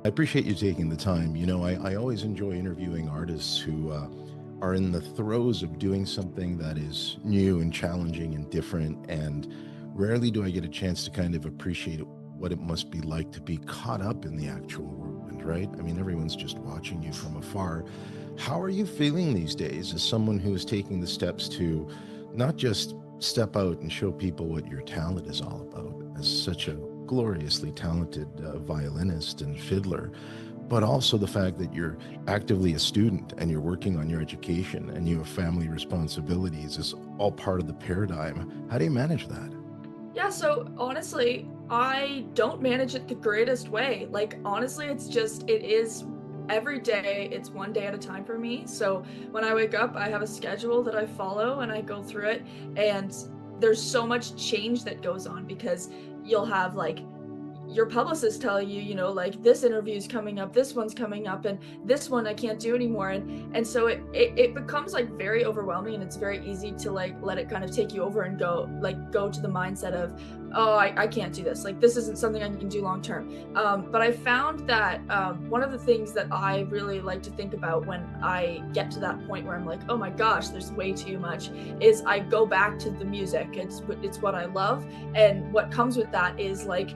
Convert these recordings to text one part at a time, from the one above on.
I appreciate you taking the time. I always enjoy interviewing artists who are in the throes of doing something that is new and challenging and different. And rarely do I get a chance to kind of appreciate what it must be like to be caught up in the actual whirlwind, right? I mean, everyone's just watching you from afar. How are you feeling these days as someone who is taking the steps to not just step out and show people what your talent is all about, as such a gloriously talented violinist and fiddler, but also the fact that you're actively a student and you're working on your education and you have family responsibilities is all part of the paradigm. How do you manage that? Yeah, so honestly, I don't manage it the greatest way. Like, honestly, it is every day, it's one day at a time for me. So when I wake up, I have a schedule that I follow and I go through it. And there's so much change that goes on because you'll have like your publicist tell you, like this interview's coming up, this one's coming up, and this one I can't do anymore. And so it becomes like very overwhelming, and it's very easy to like let it kind of take you over and go to the mindset of, oh, I can't do this. Like this isn't something I can do long term. But I found that one of the things that I really like to think about when I get to that point where I'm like, oh my gosh, there's way too much, is I go back to the music. It's what I love, and what comes with that is like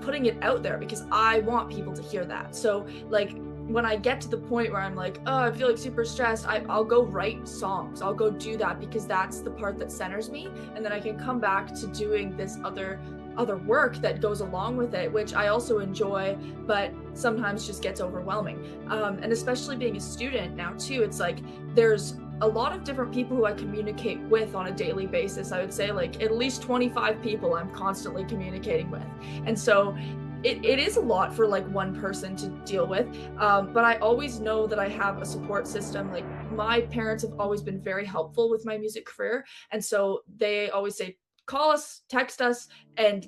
putting it out there because I want people to hear that. So like when I get to the point where I'm like, oh, I feel like super stressed, I'll go write songs. I'll go do that because that's the part that centers me. And then I can come back to doing this other work that goes along with it, which I also enjoy, but sometimes just gets overwhelming. And especially being a student now too, it's like there's a lot of different people who I communicate with on a daily basis. I would say like at least 25 people I'm constantly communicating with. And so it is a lot for like one person to deal with. But I always know that I have a support system. Like my parents have always been very helpful with my music career. And so they always say, call us, text us, and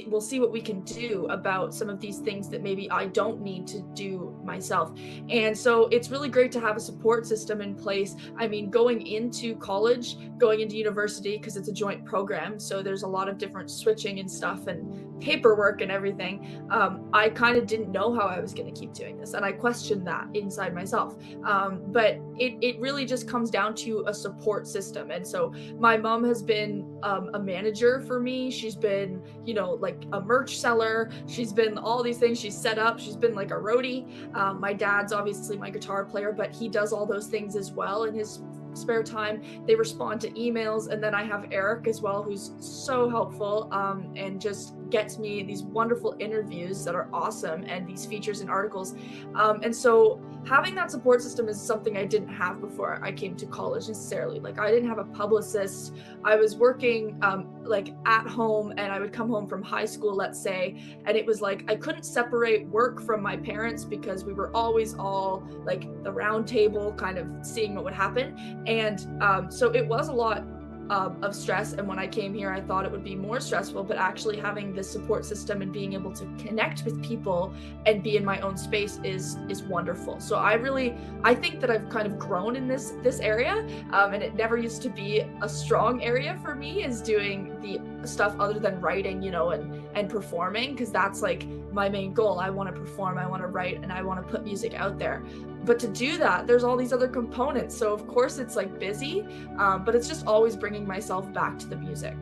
we'll see what we can do about some of these things that maybe I don't need to do myself. And so it's really great to have a support system in place. I mean, going into college, going into university, because it's a joint program, so there's a lot of different switching and stuff and paperwork and everything. I kind of didn't know how I was going to keep doing this, and I questioned that inside myself. But it really just comes down to a support system. And so my mom has been a manager for me. She's been, like a merch seller. She's been all these things. She's set up. She's been like a roadie. My dad's obviously my guitar player, but he does all those things as well in his spare time. They respond to emails. And then I have Eric as well, who's so helpful and just gets me these wonderful interviews that are awesome and these features and articles. And so having that support system is something I didn't have before I came to college necessarily. Like I didn't have a publicist. I was working like at home, and I would come home from high school, let's say, and it was like I couldn't separate work from my parents because we were always all like the round table kind of seeing what would happen. And so it was a lot of stress. And when I came here, I thought it would be more stressful, but actually having this support system and being able to connect with people and be in my own space is wonderful. So I think that I've kind of grown in this area, and it never used to be a strong area for me, is doing the stuff other than writing, and performing, because that's like my main goal. I want to perform, I want to write, and I want to put music out there. But to do that, there's all these other components. So of course it's like busy, but it's just always bringing myself back to the music.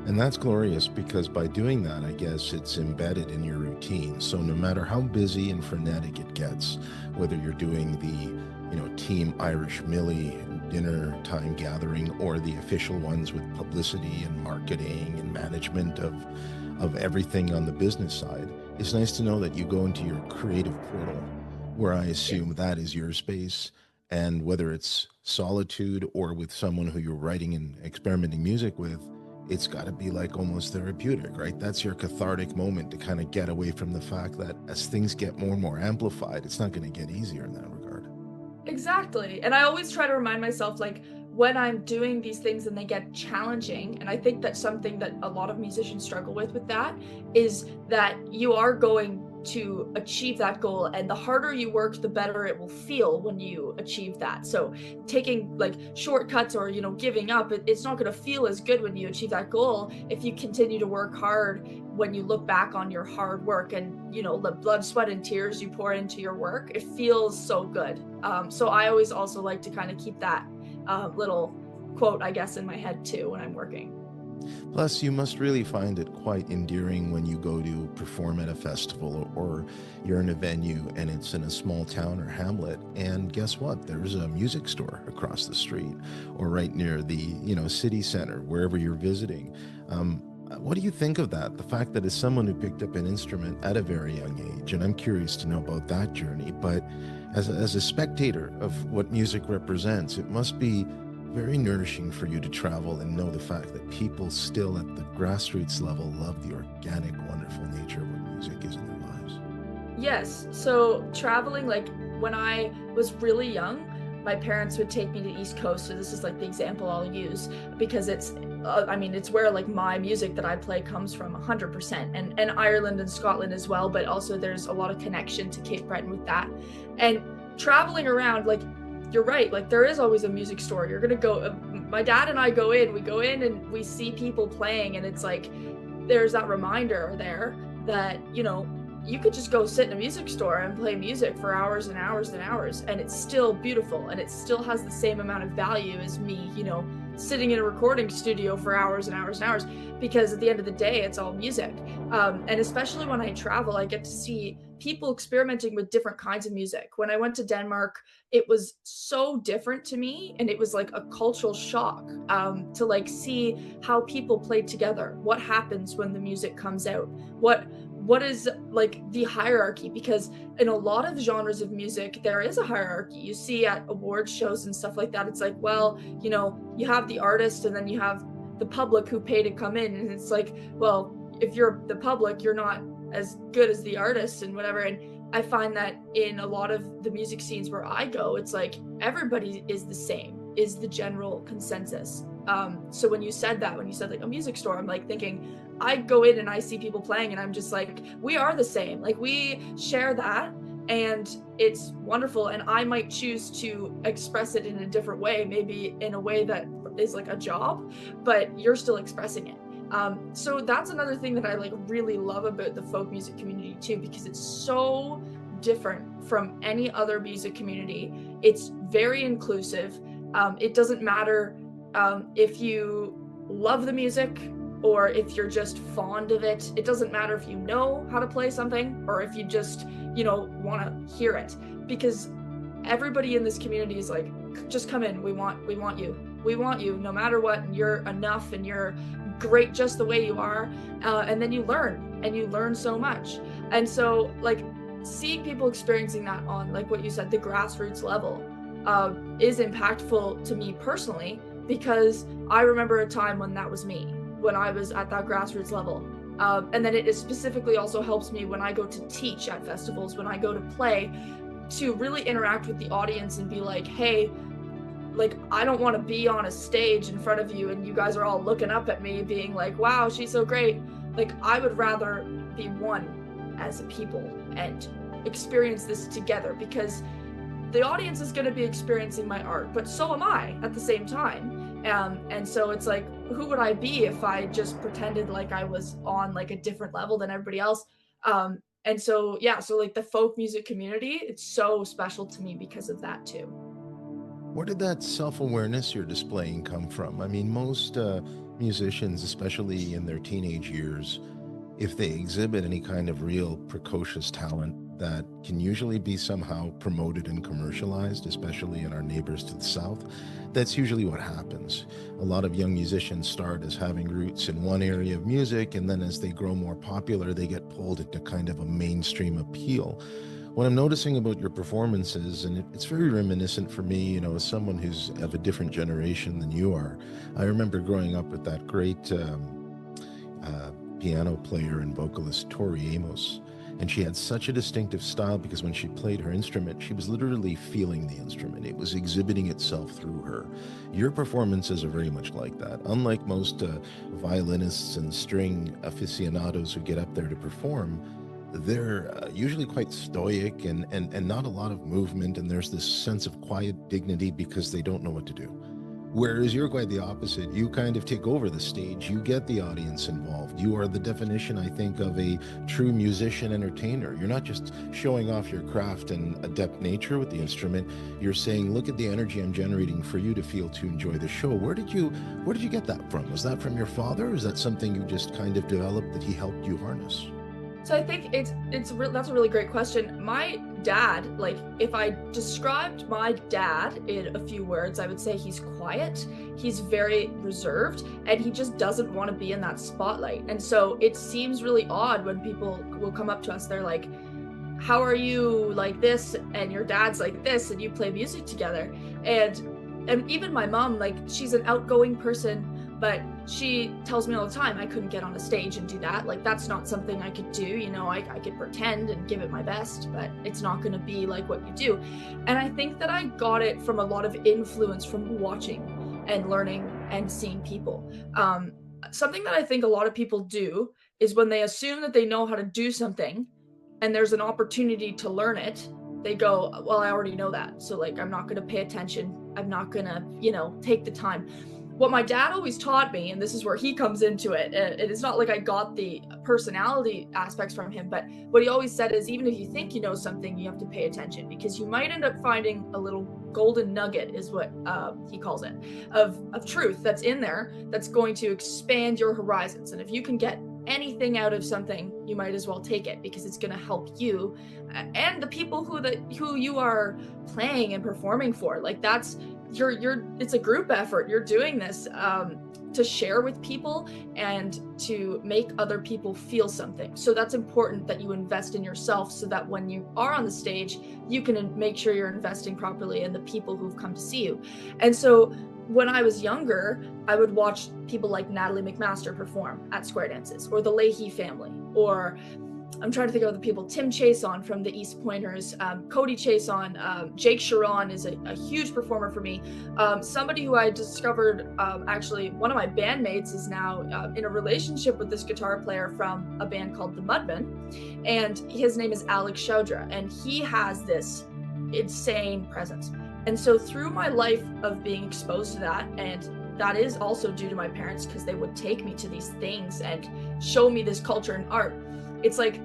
And that's glorious because by doing that, I guess it's embedded in your routine. So no matter how busy and frenetic it gets, whether you're doing the team irishmillie dinner time gathering or the official ones with publicity and marketing and management of everything on the business side, it's nice to know that you go into your creative portal, where I assume that is your space. And whether it's solitude or with someone who you're writing and experimenting music with, it's got to be like almost therapeutic, right? That's your cathartic moment to kind of get away from the fact that as things get more and more amplified, it's not going to get easier in that regard. Exactly. And I always try to remind myself, like, when I'm doing these things and they get challenging, and I think that's something that a lot of musicians struggle with that, is that you are going to achieve that goal, and the harder you work, the better it will feel when you achieve that. So taking like shortcuts or, you know, giving up, it's not going to feel as good when you achieve that goal if you continue to work hard. When you look back on your hard work and, you know, the blood, sweat, and tears you pour into your work, it feels so good. So I always also like to kind of keep that little quote, I guess, in my head too when I'm working. Plus, you must really find it quite endearing when you go to perform at a festival, or you're in a venue and it's in a small town or hamlet, and guess what? There's a music store across the street or right near the, you know, city center, wherever you're visiting. What do you think of that? The fact that as someone who picked up an instrument at a very young age, and I'm curious to know about that journey, but as a spectator of what music represents, it must be very nourishing for you to travel and know the fact that people still at the grassroots level love the organic, wonderful nature of what music is in their lives. Yes. So traveling, like when I was really young, my parents would take me to the East Coast. So this is like the example I'll use because it's, I mean, it's where like my music that I play comes from 100%, and Ireland and Scotland as well. But also there's a lot of connection to Cape Breton with that. And traveling around, like, you're right, like there is always a music store. You're gonna go, my dad and I go in and we see people playing, and it's like there's that reminder there that, you know, you could just go sit in a music store and play music for hours and hours and hours, and it's still beautiful, and it still has the same amount of value as me, you know, sitting in a recording studio for hours and hours and hours, because at the end of the day, it's all music. And especially when I travel, I get to see people experimenting with different kinds of music. When I went to Denmark, it was so different to me, and it was like a cultural shock to like see how people played together, what happens when the music comes out, what is like the hierarchy, because in a lot of genres of music there is a hierarchy. You see at award shows and stuff like that, it's like, well, you know, you have the artist and then you have the public who pay to come in, and it's like, well, if you're the public, you're not as good as the artist and whatever. And I find that in a lot of the music scenes where I go, it's like everybody is the same, is the general consensus. So when you said like a music store, I'm like thinking, I go in and I see people playing and I'm just like, we are the same, like we share that, and it's wonderful. And I might choose to express it in a different way, maybe in a way that is like a job, but you're still expressing it. So that's another thing that I like really love about the folk music community too, because it's so different from any other music community. It's very inclusive. It doesn't matter if you love the music or if you're just fond of it. It doesn't matter if you know how to play something or if you just, you know, want to hear it, because everybody in this community is like, just come in. We want you no matter what, and you're enough and you're great just the way you are. And then you learn so much. And so like seeing people experiencing that on, like what you said, the grassroots level is impactful to me personally, because I remember a time when that was me, when I was at that grassroots level. And then it specifically also helps me when I go to teach at festivals, when I go to play, to really interact with the audience and be like, hey, like, I don't want to be on a stage in front of you and you guys are all looking up at me being like, wow, she's so great. Like, I would rather be one as a people and experience this together, because the audience is going to be experiencing my art, but so am I at the same time. And so it's like, who would I be if I just pretended like I was on like a different level than everybody else? And so, yeah, so like the folk music community, it's so special to me because of that too. Where did that self-awareness you're displaying come from? I mean, most musicians, especially in their teenage years, if they exhibit any kind of real precocious talent, that can usually be somehow promoted and commercialized, especially in our neighbors to the south. That's usually what happens. A lot of young musicians start as having roots in one area of music, and then as they grow more popular, they get pulled into kind of a mainstream appeal. What I'm noticing about your performances, and it's very reminiscent for me, you know, as someone who's of a different generation than you are. I remember growing up with that great piano player and vocalist, Tori Amos. And she had such a distinctive style because when she played her instrument, she was literally feeling the instrument. It was exhibiting itself through her. Your performances are very much like that. Unlike most violinists and string aficionados who get up there to perform, they're usually quite stoic and not a lot of movement, and there's this sense of quiet dignity because they don't know what to do. Whereas you're quite the opposite. You kind of take over the stage, you get the audience involved. You are the definition, I think, of a true musician entertainer. You're not just showing off your craft and adept nature with the instrument. You're saying, look at the energy I'm generating for you to feel to enjoy the show. Where did you get that from? Was that from your father, or is that something you just kind of developed that he helped you harness? So I think that's a really great question. My dad, like if I described my dad in a few words, I would say he's quiet, he's very reserved, and he just doesn't want to be in that spotlight. And so it seems really odd when people will come up to us, they're like, how are you like this and your dad's like this and you play music together? And even my mom, like she's an outgoing person, but she tells me all the time I couldn't get on a stage and do that. Like that's not something I could do. You know, I could pretend and give it my best, but it's not going to be like what you do. And I think that I got it from a lot of influence from watching and learning and seeing people. Something that I think a lot of people do is when they assume that they know how to do something and there's an opportunity to learn it, they go, well, I already know that. So like, I'm not going to pay attention. I'm not going to, take the time. What my dad always taught me, and this is where he comes into it, it's not like I got the personality aspects from him, but what he always said is even if you think you know something, you have to pay attention because you might end up finding a little golden nugget, is what he calls it, of truth that's in there that's going to expand your horizons. And if you can get anything out of something, you might as well take it because it's going to help you and the people who you are playing and performing for. Like that's it's a group effort. You're doing this to share with people and to make other people feel something. So that's important that you invest in yourself so that when you are on the stage, you can make sure you're investing properly in the people who've come to see you. And so when I was younger, I would watch people like Natalie McMaster perform at square dances, or the Leahy family, or I'm trying to think of the people, Tim Chason from the East Pointers, Cody Chason, Jake Sharon is a huge performer for me. Somebody who I discovered, actually, one of my bandmates is now in a relationship with this guitar player from a band called The Mudmen, and his name is Alex Chaudra, and he has this insane presence. And so through my life of being exposed to that, and that is also due to my parents because they would take me to these things and show me this culture and art. It's like,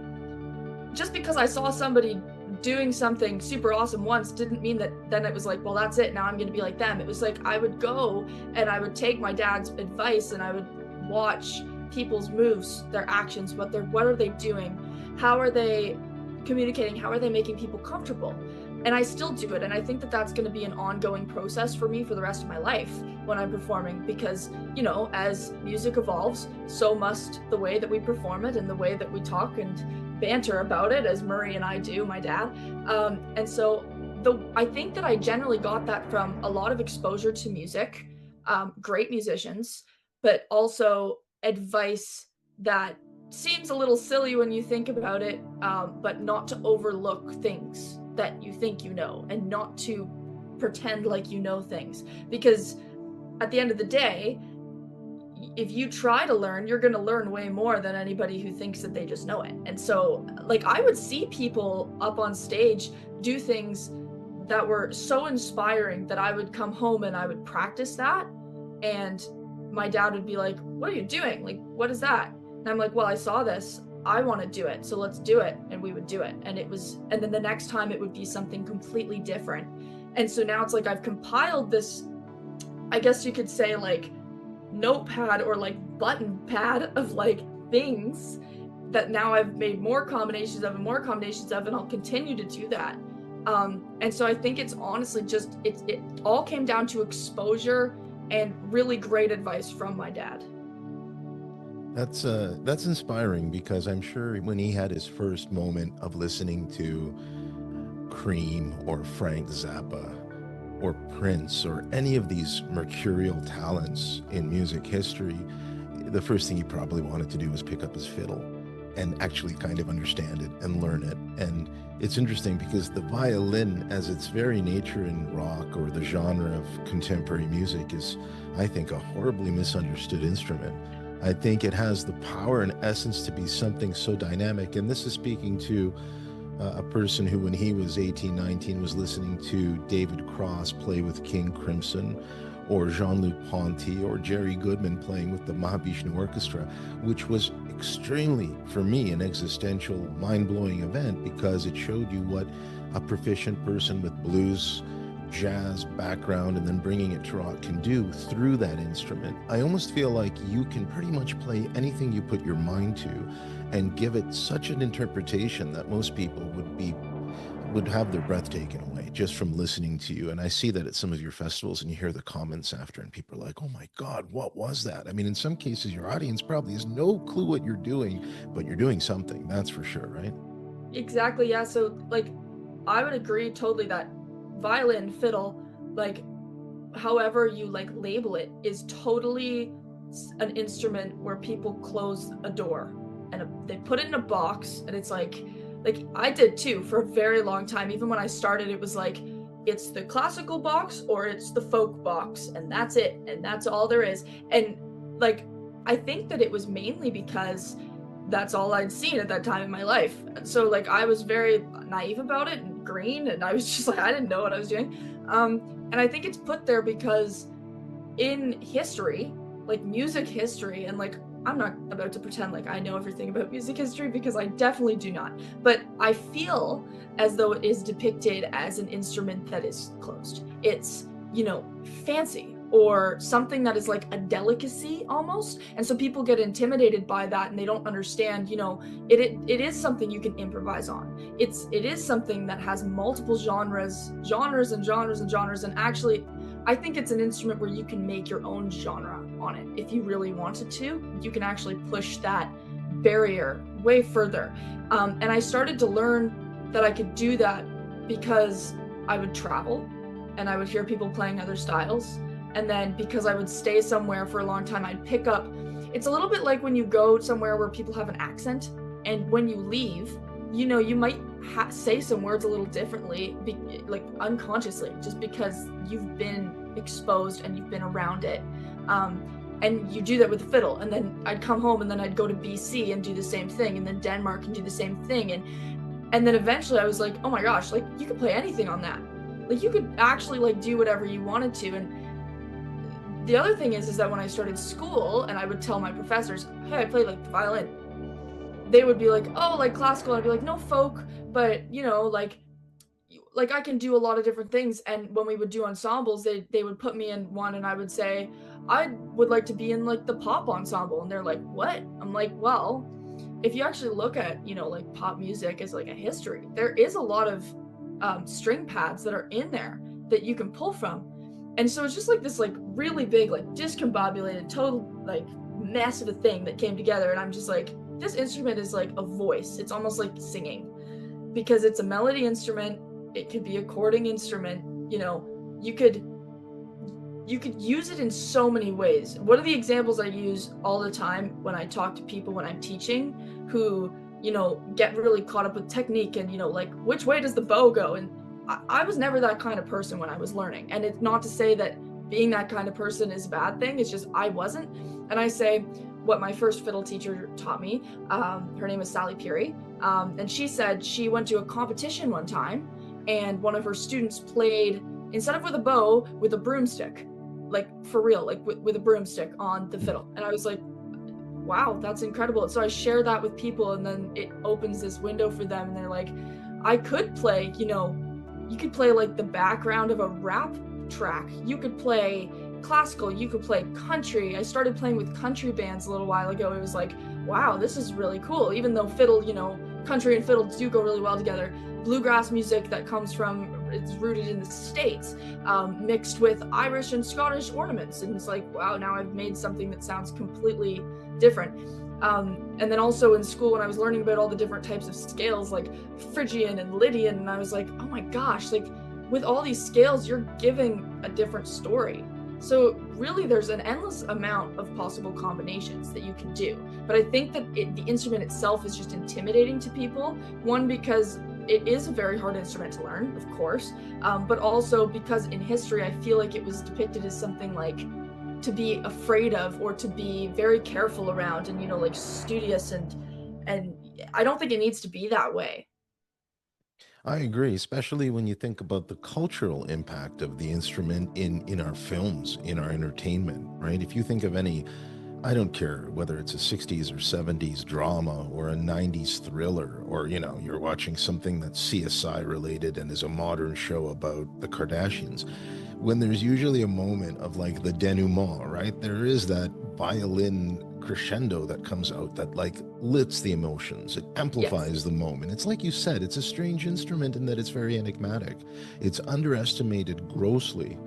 just because I saw somebody doing something super awesome once didn't mean that then it was like, well, that's it, now I'm going to be like them. It was like I would go and I would take my dad's advice and I would watch people's moves, their actions, what are they doing, how are they communicating, how are they making people comfortable. And I still do it. And I think that that's going to be an ongoing process for me for the rest of my life when I'm performing, because, as music evolves, so must the way that we perform it and the way that we talk and banter about it, as Murray and I do, my dad. And so I think that I generally got that from a lot of exposure to music, great musicians, but also advice that seems a little silly when you think about it, but not to overlook things that you think you know and not to pretend like you know things, because at the end of the day, if you try to learn, you're going to learn way more than anybody who thinks that they just know it. And so like I would see people up on stage do things that were so inspiring that I would come home and I would practice that, and my dad would be like, what are you doing? Like, what is that? And I'm like, well, I saw this, I want to do it, so let's do it. And we would do it. And then the next time it would be something completely different. And so now it's like I've compiled this, I guess you could say, like notepad or like button pad of like things that now I've made more combinations of, and I'll continue to do that. And so I think it's honestly just, it all came down to exposure and really great advice from my dad. That's inspiring, because I'm sure when he had his first moment of listening to Cream or Frank Zappa or Prince or any of these mercurial talents in music history, the first thing he probably wanted to do was pick up his fiddle and actually kind of understand it and learn it. And it's interesting because the violin, as its very nature in rock or the genre of contemporary music, is, I think, a horribly misunderstood instrument. I think it has the power and essence to be something so dynamic. And this is speaking to a person who, when he was 18, 19, was listening to David Cross play with King Crimson, or Jean-Luc Ponty, or Jerry Goodman playing with the Mahavishnu Orchestra, which was extremely, for me, an existential, mind-blowing event, because it showed you what a proficient person with blues, jazz background, and then bringing it to rock can do through that instrument. I almost feel like you can pretty much play anything you put your mind to and give it such an interpretation that most people would have their breath taken away just from listening to you. And I see that at some of your festivals, and you hear the comments after, and people are like, oh my God, what was that? I mean, in some cases, your audience probably has no clue what you're doing, but you're doing something, that's for sure, right? Exactly, yeah. So, like, I would agree totally that violin, fiddle, like, however you, like, label it, is totally an instrument where people close a door and they put it in a box, and it's like I did too for a very long time. Even when I started, it was like, it's the classical box or it's the folk box, and that's it, and that's all there is. And like, I think that it was mainly because that's all I'd seen at that time in my life. So like, I was very naive about it and green, and I was just like, I didn't know what I was doing. And I think it's put there because in history, like music history, and like, I'm not about to pretend like I know everything about music history, because I definitely do not. But I feel as though it is depicted as an instrument that is closed. It's, you know, fancy, or something that is like a delicacy almost. And so people get intimidated by that, and they don't understand, you know, it is something you can improvise on. It is something that has multiple genres. And actually, I think it's an instrument where you can make your own genre on it. If you really wanted to, you can actually push that barrier way further. And I started to learn that I could do that because I would travel and I would hear people playing other styles. And then because I would stay somewhere for a long time, I'd pick up. It's a little bit like when you go somewhere where people have an accent, and when you leave, you know, you might say some words a little differently, like unconsciously, just because you've been exposed and you've been around it. And you do that with the fiddle. And then I'd come home, and then I'd go to BC and do the same thing, and then Denmark and do the same thing. And then eventually I was like, oh my gosh, like, you could play anything on that. Like, you could actually like do whatever you wanted to. And the other thing is that when I started school and I would tell my professors, hey, I play like the violin, they would be like, oh, like classical. I'd be like, no, folk, but you know, like I can do a lot of different things. And when we would do ensembles, they would put me in one, and I would say, I would like to be in like the pop ensemble. And they're like, what? I'm like, well, if you actually look at, you know, like pop music as like a history, there is a lot of string pads that are in there that you can pull from. And so it's just like this like really big, like discombobulated, total like mess of a thing that came together. And I'm just like, this instrument is like a voice. It's almost like singing, because it's a melody instrument. It could be a chording instrument. You know, you could use it in so many ways. One of the examples I use all the time when I talk to people when I'm teaching, who, you know, get really caught up with technique and, you know, like, which way does the bow go? And I was never that kind of person when I was learning. And it's not to say that being that kind of person is a bad thing. It's just I wasn't. And I say what my first fiddle teacher taught me, her name is Sally Peary, and she said she went to a competition one time, and one of her students played, instead of with a bow, with a broomstick, like for real, like with a broomstick on the fiddle. And I was like, wow, that's incredible. So I share that with people, and then it opens this window for them, and they're like, I could play, you know, you could play like the background of a rap track, you could play classical, you could play country. I started playing with country bands a little while ago. It was like, wow, this is really cool. Even though fiddle, you know, country and fiddle do go really well together. Bluegrass music that comes from, it's rooted in the States, mixed with Irish and Scottish ornaments. And it's like, wow, now I've made something that sounds completely different. And then also in school, when I was learning about all the different types of scales, like Phrygian and Lydian, and I was like, oh my gosh, like with all these scales, you're giving a different story. So really, there's an endless amount of possible combinations that you can do. But I think that the instrument itself is just intimidating to people. One, because it is a very hard instrument to learn, of course, but also because in history, I feel like it was depicted as something like to be afraid of or to be very careful around and, like studious, and I don't think it needs to be that way. I agree, especially when you think about the cultural impact of the instrument in our films, in our entertainment, right? If you think of any, I don't care whether it's a 60s or 70s drama or a 90s thriller, or you're watching something that's CSI related and is a modern show about the Kardashians, when there's usually a moment of like the denouement, right? There is that violin crescendo that comes out that like lifts the emotions, it Yes. amplifies the moment. It's like you said, it's a strange instrument in that it's very enigmatic. It's underestimated grossly.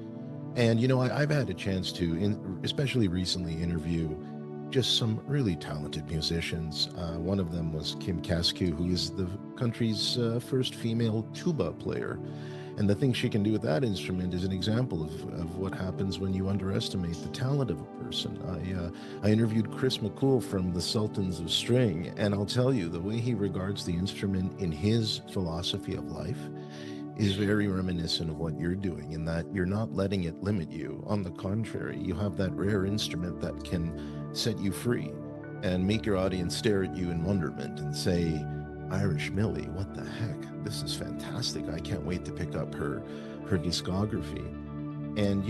And I've had a chance to, especially recently, interview just some really talented musicians. One of them was Kim Caskew, who is the country's first female tuba player. And the thing she can do with that instrument is an example of what happens when you underestimate the talent of a person. I interviewed Chris McCool from the Sultans of String, and I'll tell you, the way he regards the instrument in his philosophy of life is very reminiscent of what you're doing, in that you're not letting it limit you. On the contrary, you have that rare instrument that can set you free and make your audience stare at you in wonderment and say, Irish Millie, what the heck? This is fantastic. I can't wait to pick up her discography. And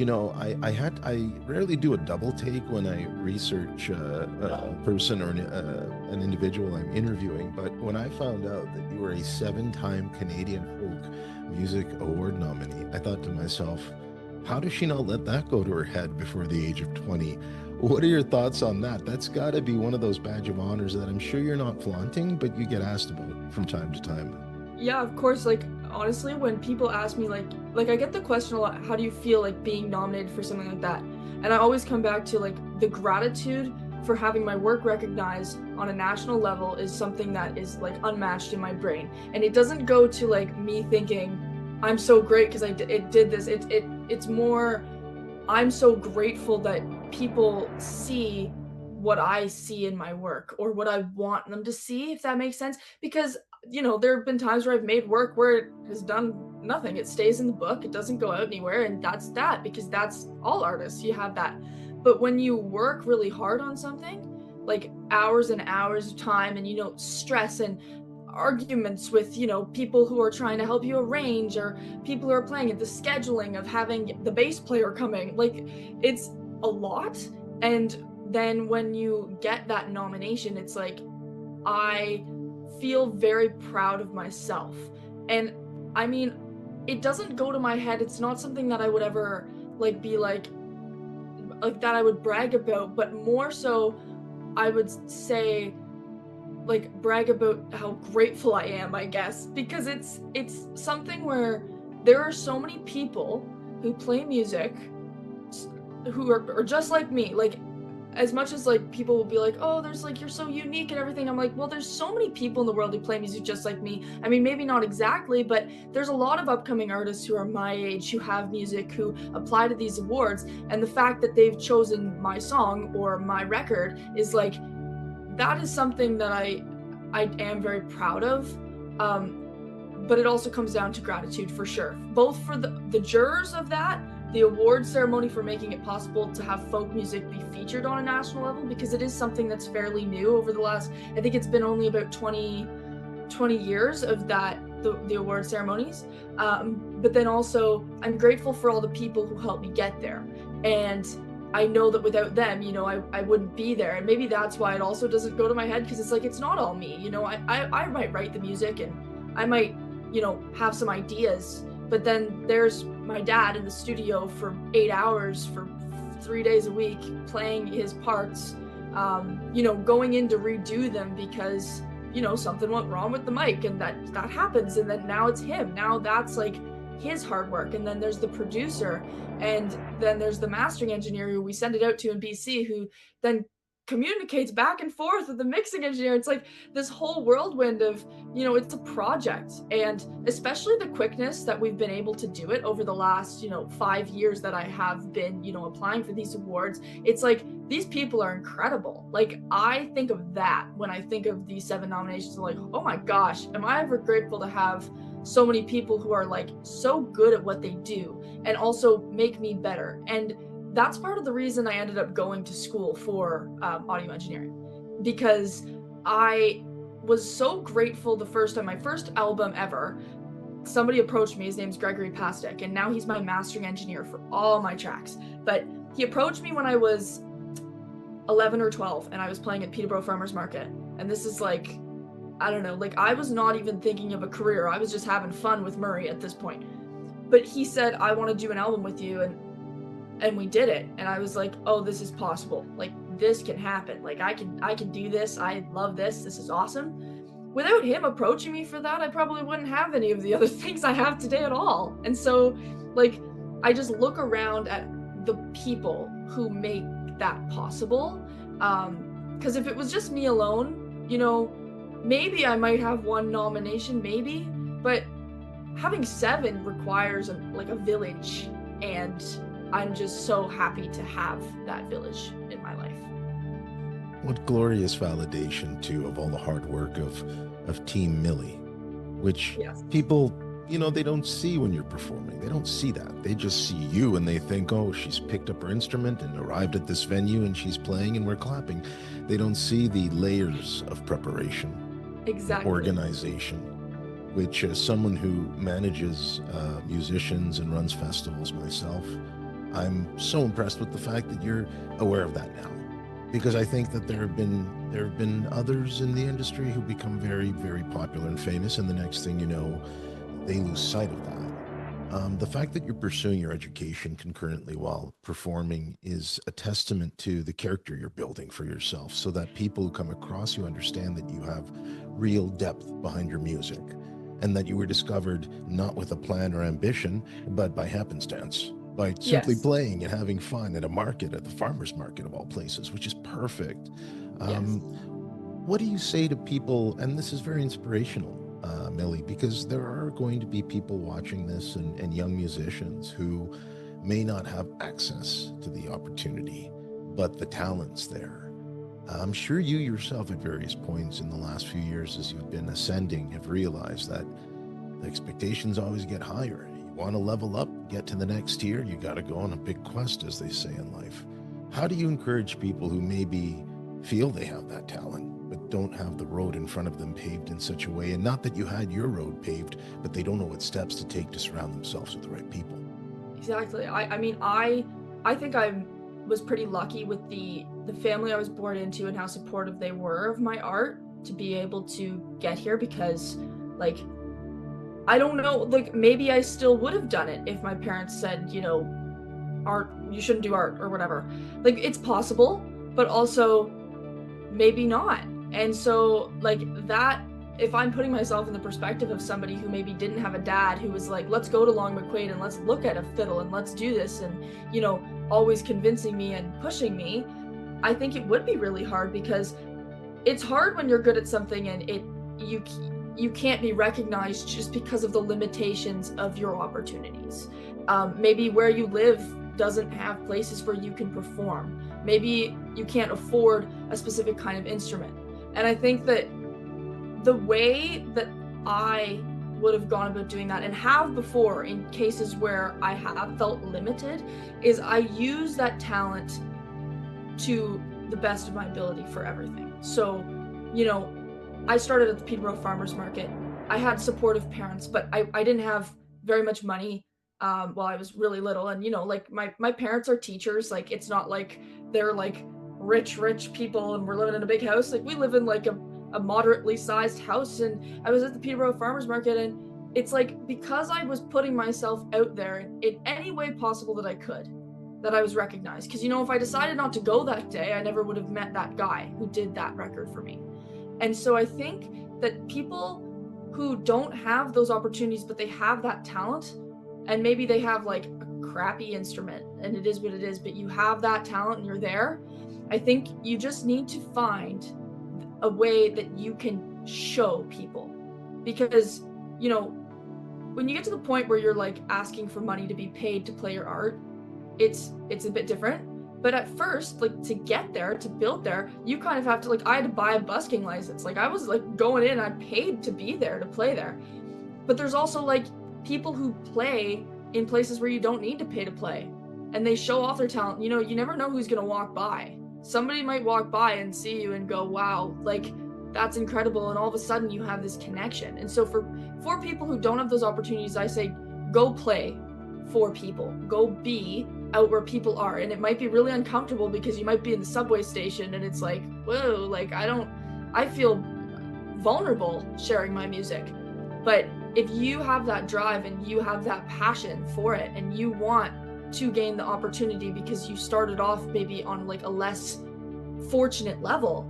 I rarely do a double take when I research a person or an individual I'm interviewing. But when I found out that you were a 7-time Canadian Folk Music Award nominee, I thought to myself, how does she not let that go to her head before the age of 20? What are your thoughts on that? That's got to be one of those badge of honors that I'm sure you're not flaunting, but you get asked about from time to time. Yeah, of course. Like, honestly, when people ask me, like I get the question a lot, how do you feel like being nominated for something like that? And I always come back to like the gratitude for having my work recognized on a national level is something that is like unmatched in my brain. And it doesn't go to like me thinking I'm so great because it did this. It's more, I'm so grateful that people see what I see in my work or what I want them to see, if that makes sense. Because, there have been times where I've made work where it has done nothing. It stays in the book, it doesn't go out anywhere, and that's that, because that's all artists. You have that. But when you work really hard on something, like hours and hours of time, and stress and arguments with people who are trying to help you arrange, or people who are playing it, the scheduling of having the bass player coming, like it's a lot. And then when you get that nomination, it's like I feel very proud of myself. And I mean, it doesn't go to my head, it's not something that I would ever like be like that I would brag about, but more so I would say like brag about how grateful I am, I guess, because it's something where there are so many people who play music who are just like me. Like, as much as like people will be like, oh, there's like, you're so unique and everything, I'm like, well, there's so many people in the world who play music just like me. I mean, maybe not exactly, but there's a lot of upcoming artists who are my age, who have music, who apply to these awards, and the fact that they've chosen my song or my record is like, that is something that I am very proud of. But it also comes down to gratitude, for sure, both for the jurors of that, the award ceremony for making it possible to have folk music be featured on a national level, because it is something that's fairly new over the last, I think it's been only about 20 years of that, the award ceremonies. But then also I'm grateful for all the people who helped me get there, and I know that without them, I wouldn't be there. And maybe that's why it also doesn't go to my head, because it's like, it's not all me. I might write the music, and I might have some ideas, but then there's my dad in the studio for 8 hours for 3 days a week playing his parts, going in to redo them because something went wrong with the mic, and that happens, and then now it's him. Now that's like his hard work. And then there's the producer, and then there's the mastering engineer who we send it out to in BC, who then communicates back and forth with the mixing engineer. It's like this whole whirlwind of, it's a project. And especially the quickness that we've been able to do it over the last 5 years that I have been applying for these awards. It's like, these people are incredible. Like, I think of that when I think of these 7 nominations. I'm like, oh my gosh, am I ever grateful to have so many people who are like so good at what they do and also make me better. And that's part of the reason I ended up going to school for audio engineering, because I was so grateful the first time, my first album ever, somebody approached me, his name's Gregory Pastek, and now he's my mastering engineer for all my tracks. But he approached me when I was 11 or 12, and I was playing at Peterborough Farmers Market. And this is like, I don't know, like I was not even thinking of a career. I was just having fun with Murray at this point. But he said, I want to do an album with you, and we did it. And I was like, oh, this is possible. Like, this can happen. Like, I can do this. I love this. This is awesome. Without him approaching me for that, I probably wouldn't have any of the other things I have today at all. And so, like, I just look around at the people who make that possible. Because if it was just me alone, you know, maybe I might have one nomination, maybe, but having 7 requires a village, and I'm just so happy to have that village in my life. What glorious validation too of all the hard work of Team Millie, which Yes. people, you know, they don't see when you're performing. They don't see that. They just see you and they think, oh, she's picked up her instrument and arrived at this venue and she's playing and we're clapping. They don't see the layers of preparation, Exactly. organization, which as someone who manages musicians and runs festivals myself, I'm so impressed with the fact that you're aware of that now. Because I think that there have been others in the industry who become very, very popular and famous, and the next thing you know, they lose sight of that. The fact that you're pursuing your education concurrently while performing is a testament to the character you're building for yourself, so that people who come across you understand that you have real depth behind your music, and that you were discovered not with a plan or ambition, but by happenstance. By simply Yes. playing and having fun at a market, at the farmer's market of all places, which is perfect. Yes. What do you say to people, and this is very inspirational, Millie, because there are going to be people watching this and young musicians who may not have access to the opportunity, but the talent's there. I'm sure you yourself at various points in the last few years as you've been ascending have realized that the expectations always get higher. Want to level up, get to the next tier, you got to go on a big quest, as they say in life. How do you encourage people who maybe feel they have that talent, but don't have the road in front of them paved in such a way, and not that you had your road paved, but they don't know what steps to take to surround themselves with the right people? Exactly. I mean, I think I was pretty lucky with the family I was born into and how supportive they were of my art to be able to get here, because, like, I don't know, like, maybe I still would have done it if my parents said, you know, art, you shouldn't do art or whatever. Like, it's possible, but also maybe not. And so, like, that, if I'm putting myself in the perspective of somebody who maybe didn't have a dad who was like, let's go to Long McQuaid and let's look at a fiddle and let's do this, and, you know, always convincing me and pushing me, I think it would be really hard, because it's hard when you're good at something and you can't be recognized just because of the limitations of your opportunities. Maybe where you live doesn't have places where you can perform. Maybe you can't afford a specific kind of instrument. And I think that the way that I would have gone about doing that, and have before in cases where I have felt limited, is I use that talent to the best of my ability for everything. So, you know, I started at the Peterborough Farmers Market. I had supportive parents, but I didn't have very much money while I was really little. And, you know, like my parents are teachers. Like, it's not like they're like rich people and we're living in a big house. Like, we live in like a moderately sized house. And I was at the Peterborough Farmers Market, and it's like, because I was putting myself out there in any way possible that I could, that I was recognized. Because, you know, if I decided not to go that day, I never would have met that guy who did that record for me. And so I think that people who don't have those opportunities, but they have that talent, and maybe they have like a crappy instrument and it is what it is, but you have that talent and you're there, I think you just need to find a way that you can show people. Because, you know, when you get to the point where you're like asking for money to be paid to play your art, it's a bit different. But at first, like, to get there, to build there, you kind of have to, like, I had to buy a busking license. Like, I was like going in, I paid to be there, to play there. But there's also like people who play in places where you don't need to pay to play. and they show off their talent, you know, you never know who's gonna walk by. Somebody might walk by and see you and go, wow, like, that's incredible, and all of a sudden you have this connection. And so for people who don't have those opportunities, I say go play for people, go be out where people are. And it might be really uncomfortable because you might be in the subway station and it's like, whoa, like I feel vulnerable sharing my music. But if you have that drive and you have that passion for it and you want to gain the opportunity because you started off maybe on like a less fortunate level,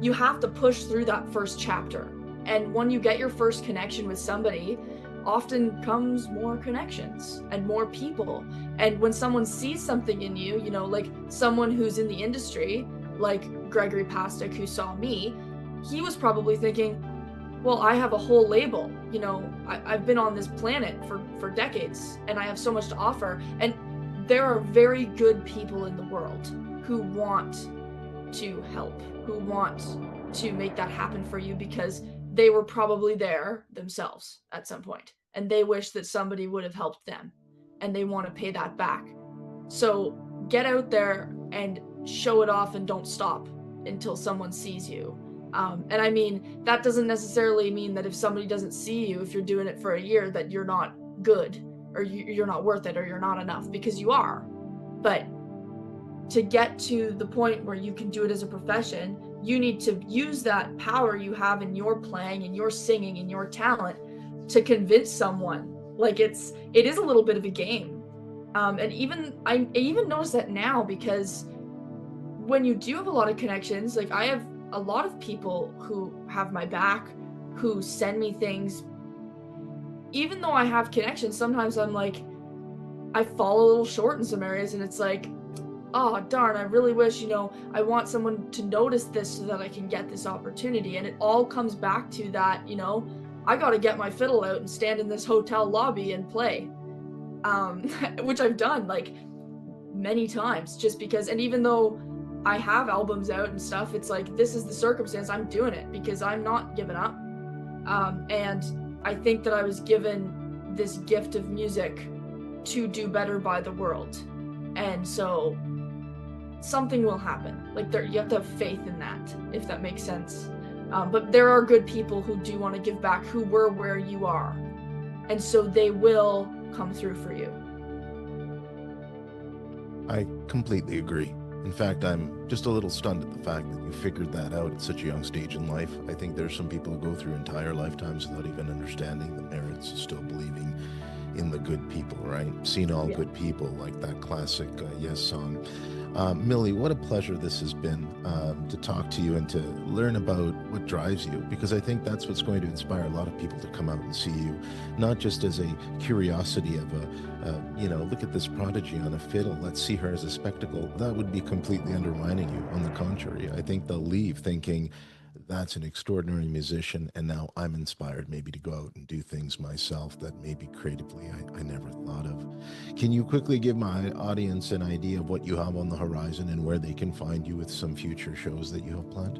you have to push through that first chapter. And when you get your first connection with somebody, often comes more connections and more people. And when someone sees something in you, you know, like someone who's in the industry, like Gregory Pastic, who saw me, he was probably thinking, well, I have a whole label, you know, I've been on this planet for decades and I have so much to offer. And there are very good people in the world who want to help, who want to make that happen for you because they were probably there themselves at some point and they wish that somebody would have helped them and they want to pay that back. So get out there and show it off and don't stop until someone sees you. And I mean, that doesn't necessarily mean that if somebody doesn't see you, if you're doing it for a year, that you're not good or you're not worth it or you're not enough, because you are. But to get to the point where you can do it as a profession, you need to use that power you have in your playing and your singing and your talent to convince someone. Like it is a little bit of a game. And I even notice that now, because when you do have a lot of connections, like I have a lot of people who have my back, who send me things. Even though I have connections, sometimes I'm like, I fall a little short in some areas and it's like, oh, darn, I really wish, you know, I want someone to notice this so that I can get this opportunity. And it all comes back to that, you know, I got to get my fiddle out and stand in this hotel lobby and play, which I've done like many times just because, and even though I have albums out and stuff, it's like, this is the circumstance, I'm doing it because I'm not giving up. And I think that I was given this gift of music to do better by the world. And so something will happen. Like you have to have faith in that, if that makes sense. But there are good people who do want to give back, who were where you are. And so they will come through for you. I completely agree. In fact, I'm just a little stunned at the fact that you figured that out at such a young stage in life. I think there's some people who go through entire lifetimes without even understanding the merits of still believing in the good people, right? Seen all good people, like that classic Yes song. Millie, what a pleasure this has been to talk to you and to learn about what drives you, because I think that's what's going to inspire a lot of people to come out and see you, not just as a curiosity of you know, look at this prodigy on a fiddle, let's see her as a spectacle. That would be completely undermining you. On the contrary, I think they'll leave thinking, that's an extraordinary musician, and now I'm inspired maybe to go out and do things myself that maybe creatively I never thought of. Can you quickly give my audience an idea of what you have on the horizon and where they can find you with some future shows that you have planned?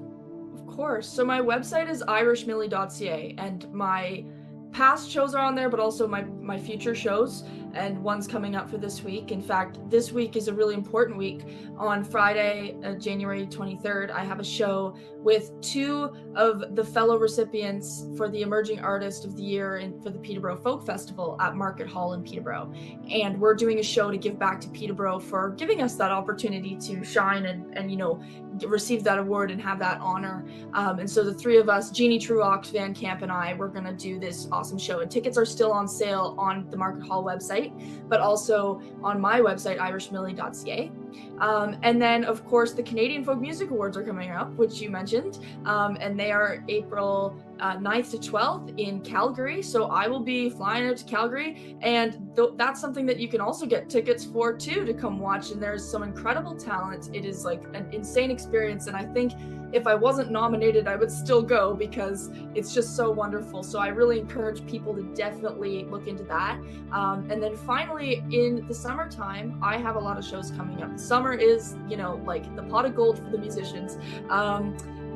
Of course. So my website is irishmillie.ca, and my past shows are on there, but also my future shows, and one's coming up for this week. In fact, this week is a really important week. On Friday, January 23rd, I have a show with two of the fellow recipients for the Emerging Artist of the Year for the Peterborough Folk Festival at Market Hall in Peterborough. And we're doing a show to give back to Peterborough for giving us that opportunity to shine and you know, receive that award and have that honor. And so the three of us, Jeannie Truox, Van Camp, and I, we're going to do this awesome show. And tickets are still on sale on the Market Hall website, but also on my website, irishmillie.ca. And then, of course, the Canadian Folk Music Awards are coming up, which you mentioned, and they are April 9th to 12th in Calgary. So I will be flying out to Calgary, and that's something that you can also get tickets for too, to come watch. And there's some incredible talent. It is like an insane experience, and I think if I wasn't nominated, I would still go because it's just so wonderful. So I really encourage people to definitely look into that. And then finally, in the summertime, I have a lot of shows coming up. Summer is, you know, like the pot of gold for the musicians.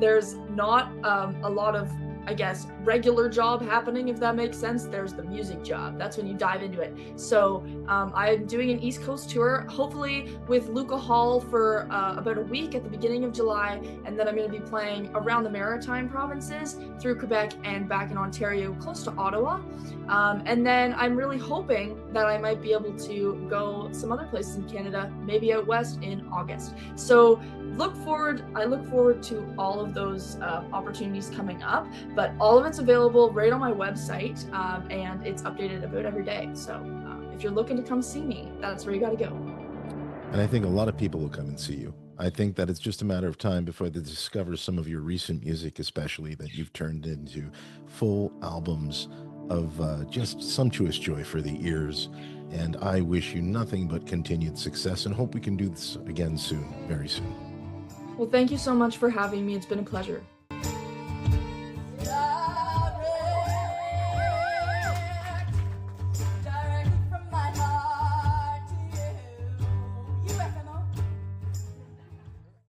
There's not a lot of I guess, regular job happening, if that makes sense. There's the music job. That's when you dive into it. So I'm doing an East Coast tour, hopefully with Luca Hall for about a week at the beginning of July. And then I'm going to be playing around the Maritime provinces through Quebec and back in Ontario, close to Ottawa. And then I'm really hoping that I might be able to go some other places in Canada, maybe out west in August. So I look forward to all of those opportunities coming up, but all of it's available right on my website, and it's updated about every day. So if you're looking to come see me, that's where you got to go. And I think a lot of people will come and see you. I think that it's just a matter of time before they discover some of your recent music, especially that you've turned into full albums of just sumptuous joy for the ears. And I wish you nothing but continued success and hope we can do this again soon, very soon. Well, thank you so much for having me. It's been a pleasure.